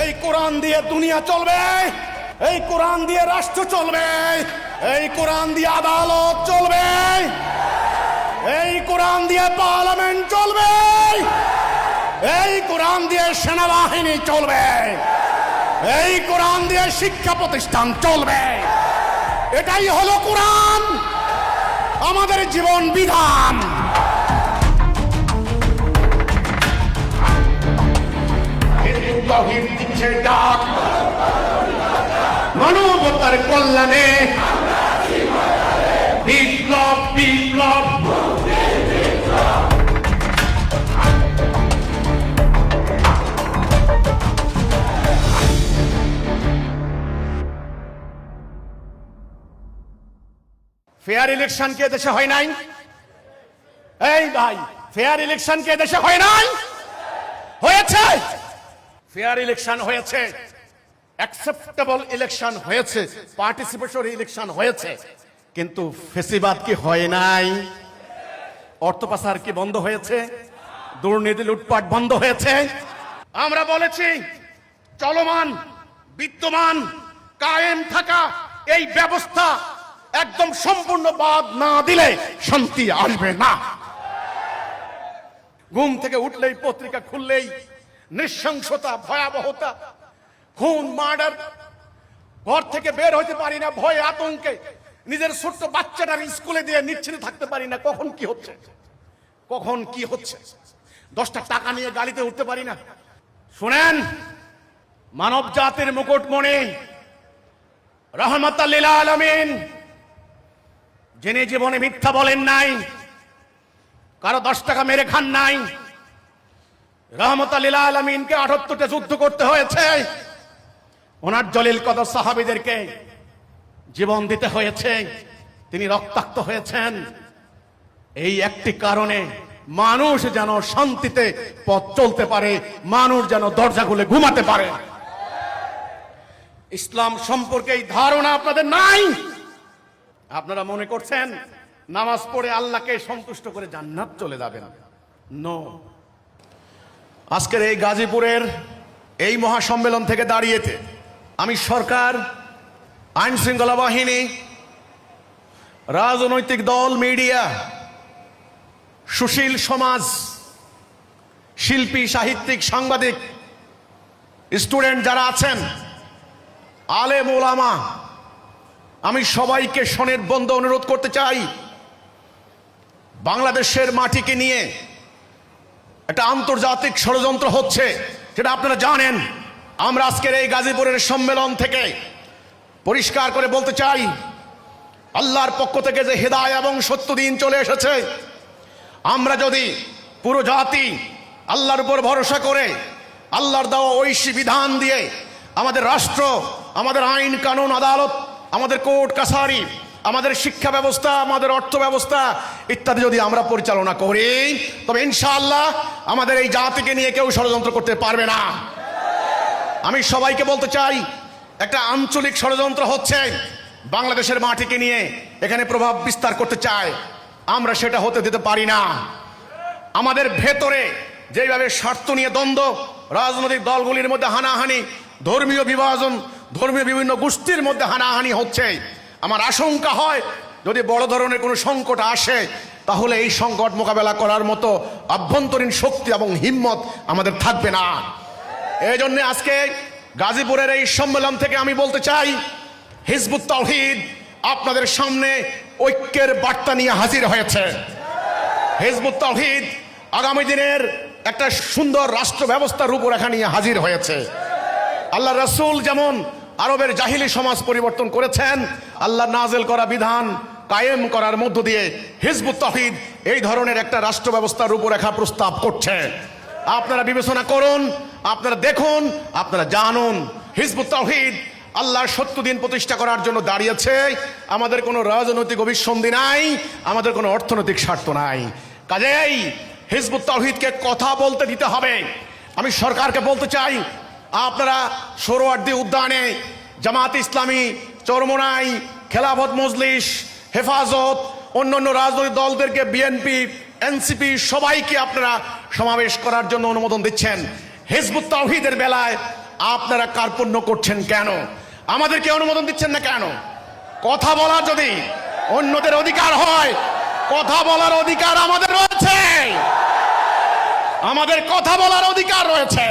এই কোরআন দিয়ে দুনিয়া চলবে, এই কোরআন দিয়ে রাষ্ট্র চলবে, এই কোরআন দিয়ে আদালত চলবে, এই কোরআন দিয়ে পার্লামেন্ট চলবে, এই কোরআন দিয়ে সেনাবাহিনী চলবে, এই কোরআন দিয়ে শিক্ষা প্রতিষ্ঠান চলবে। এটাই হলো কোরআন, আমাদের জীবন বিধান। মানবতার কল্যাণে বিপ্লব বিপ্লব। ফেয়ার ইলেকশন কে দেশে হয় নাই? এই ভাই, ফেয়ার ইলেকশন কে দেশে হয় নাই? হয়েছে। ফেয়ার ইলেকশন হয়েছে, অ্যাকসেপ্টেবল ইলেকশন হয়েছে, পার্টিসিপেটরি ইলেকশন হয়েছে, কিন্তু ফেসিবাদ কি হয় নাই? অর্থ পাচার কি বন্ধ হয়েছে? দুর্নীতি লুটপাট বন্ধ হয়েছে? আমরা বলেছি চলমান বিদ্যমান কায়েম থাকা এই ব্যবস্থা একদম সম্পূর্ণ বাদ না দিলে শান্তি আসবে না। ঘুম থেকে উঠলেই পত্রিকা খুললেই নৃশংসতা, ভয়াবহতা, খুন, মার্ডার। ঘর থেকে বের হইতে পারি না ভয়ে আতঙ্কে, নিজের ছোট্ট বাচ্চাটার স্কুলে দিয়ে নিশ্চিন্তে থাকতে পারি না কখন কি হচ্ছে, কখন কি হচ্ছে। 10টা টাকা নিয়ে গাড়িতে উঠতে পারি না। শুনেন, মানব জাতির মুকুটমণি রহমাতাল লিল আলামিন, যিনি জীবনে মিথ্যা বলেন নাই, কারো 10 টাকা মেরে খান নাই, রহমাতাল লিল আলামিনকে 78টা যুদ্ধ করতে হয়েছে, ওনার জলিল কদর সাহাবীদেরকে জীবন দিতে হয়েছে, তিনি রক্তাক্ত হয়েছেন এই একটি কারণে, মানুষ যেন শান্তিতে পথ চলতে পারে, মানুষ যেন দরজা খুলে ঘুমাতে পারে। ইসলাম সম্পর্কে এই ধারণা আপনাদের নাই। আপনারা মনে করছেন নামাজ পড়ে আল্লাহকে সন্তুষ্ট করে জান্নাত চলে যাবেন। নো। আজকের এই গাজীপুরের এই মহাসম্মেলন থেকে দাঁড়িয়েতে আমি সরকার, আইন শৃঙ্খলা বাহিনী, রাজনৈতিক দল, মিডিয়া, সুশীল সমাজ, শিল্পী, সাহিত্যিক, সাংবাদিক, স্টুডেন্ট যারা আছেন, আলেম ওলামা, আমি সবাইকে সনির্বন্ধ অনুরোধ করতে চাই, বাংলাদেশের মাটিকে নিয়ে একটা আন্তর্জাতিক ষড়যন্ত্র হচ্ছে, সেটা আপনারা জানেন। আমরা আজকের এই গাজীপুরের সম্মেলন থেকে পরিষ্কার করে বলতে চাই, আল্লাহর পক্ষ থেকে যে হেদায়েত এবং সত্য দিন চলে এসেছে, আমরা যদি পুরো জাতি আল্লাহর উপর ভরসা করে আল্লাহর দেওয়া ঐশী বিধান দিয়ে আমাদের রাষ্ট্র, আমাদের আইন কানুন আদালত, আমাদের কোর্ট কাছারি, আমাদের শিক্ষা ব্যবস্থা, আমাদের অর্থ ব্যবস্থা ইত্যাদি যদি আমরা পরিচালনা করি, তবে ইনশাআল্লাহ আমাদের এই জাতিকে নিয়ে কেউ ষড়যন্ত্র করতে পারবে না। আমি সবাইকে বলতে চাই, একটা আঞ্চলিক ষড়যন্ত্র হচ্ছে বাংলাদেশের মাটিকে নিয়ে, এখানে প্রভাব বিস্তার করতে চায়, আমরা সেটা হতে দিতে পারি না। আমাদের ভেতরে যেভাবে স্বার্থ নিয়ে দ্বন্দ্ব, রাজনৈতিক দলগুলির মধ্যে হানাহানি, ধর্মীয় বিভাজন, ধর্মীয় বিভিন্ন গোষ্ঠীর মধ্যে হানাহানি হচ্ছে, আমার আশঙ্কা হয় যদি বড় ধরনের কোনো সংকট আসে, তাহলে এই সংকট মোকাবেলা করার মতো আভ্যন্তরীণ শক্তি এবং হিম্মত আমাদের থাকবে না। এই জন্য আজকে গাজীপুরের এই সম্মেলন থেকে আমি বলতে চাই, হিজবুত তাওহীদ আপনাদের সামনে ঐক্যের বার্তা নিয়ে হাজির হয়েছে। হিজবুত তাওহীদ আগামী দিনের একটা সুন্দর রাষ্ট্র ব্যবস্থার রূপরেখা নিয়ে হাজির হয়েছে। আল্লাহ রাসূল যেমন আরবের জাহিলি সমাজ পরিবর্তন করেছেন, আল্লাহ নাজেল করা বিধান কায়েম করার মধ্য দিয়ে হিজবুত তাওহীদ এই ধরনের একটা রাষ্ট্র ব্যবস্থার রূপরেখা প্রস্তাব করছে। আপনারা বিবেচনা করুন, আপনারা দেখুন, আপনারা জানুন, হিজবুত তাওহীদ আল্লাহর সত্য দিন প্রতিষ্ঠা করার জন্য দাঁড়িয়েছে। আমাদের কোনো রাজনৈতিক অভিসন্ধি নাই, আমাদের কোনো অর্থনৈতিক স্বার্থ নাই। কাজেই হিজবুত তাওহীদকে কথা বলতে দিতে হবে। আমি সরকারকে বলতে চাই, আপনারা সোহরাওয়ার্দী উদ্যানে জামাত ইসলামী, চরমোনাই, খেলাফত মজলিস, হেফাজত, অন্যান্য রাজনৈতিক দলদেরকে, বিএনপি, এনসিপি সবাইকে আপনারা সমাবেশ করার জন্য অনুমোদন দিচ্ছেন। হিজবুত তাওহীদের বেলায় আপনারা কার্পণ্য করছেন কেন? আমাদেরকে অনুমোদন দিচ্ছেন না কেন? কথা বলার যদি অন্যদের অধিকার হয়, কথা বলার অধিকার আমাদের রয়েছে। আমাদের কথা বলার অধিকার রয়েছে।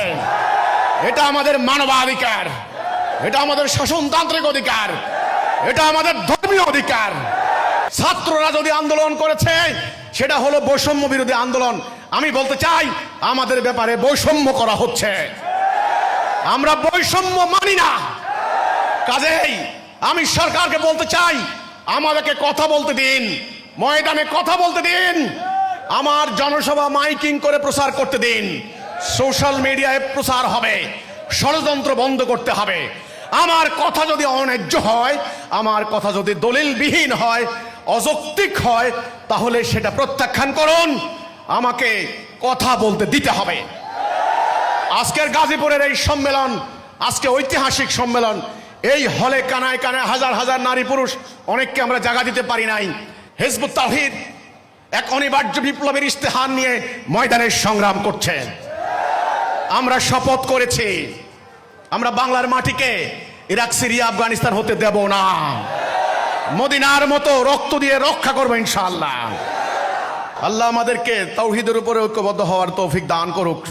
এটা আমাদের মানবাধিকার, এটা আমাদের শাসনতান্ত্রিক অধিকার, এটা আমাদের ধর্মীয় অধিকার। ছাত্ররা যদি আন্দোলন করেছে সেটা হলো বৈষম্য বিরোধী আন্দোলন। আমি বলতে চাই আমাদের ব্যাপারে বৈষম্য করা হচ্ছে। আমরা বৈষম্য মানি না। কাজেই আমি সরকারকে বলতে চাই, আমাদেরকে কথা বলতে দিন, ময়দানে কথা বলতে দিন, আমার জনসভা মাইকিং করে প্রচার করতে দিন, সোশ্যাল মিডিয়ায় প্রচার হবে, ষড়যন্ত্র বন্ধ করতে হবে। আমার কথা যদি অন্যায্য হয়, আমার কথা যদি দলিলবিহীন হয়, অযৌক্তিক হয়, তাহলে সেটা প্রত্যাখ্যান করুন, আমাকে কথা বলতে দিতে হবে। আজকের গাজীপুরের এই সম্মেলন, আজকে ঐতিহাসিক সম্মেলন, এই হলে কানায় কানায় হাজার হাজার নারী পুরুষ, অনেককে আমরা জায়গা দিতে পারি নাই। হিজবুত তাওহীদ এক অনিবার্য বিপ্লবের ইস্তেহার নিয়ে ময়দানে সংগ্রাম করছে। আমরা শপথ করেছি, আমরা বাংলার মাটিকে ইরাক, সিরিয়া, আফগানিস্তান হতে দেব না। মদিনার মতো রক্ত দিয়ে রক্ষা করবো ইনশাআল্লাহ। আল্লাহ আমাদেরকে তাওহীদের উপরে ঐক্যবদ্ধ হওয়ার তৌফিক দান করুক।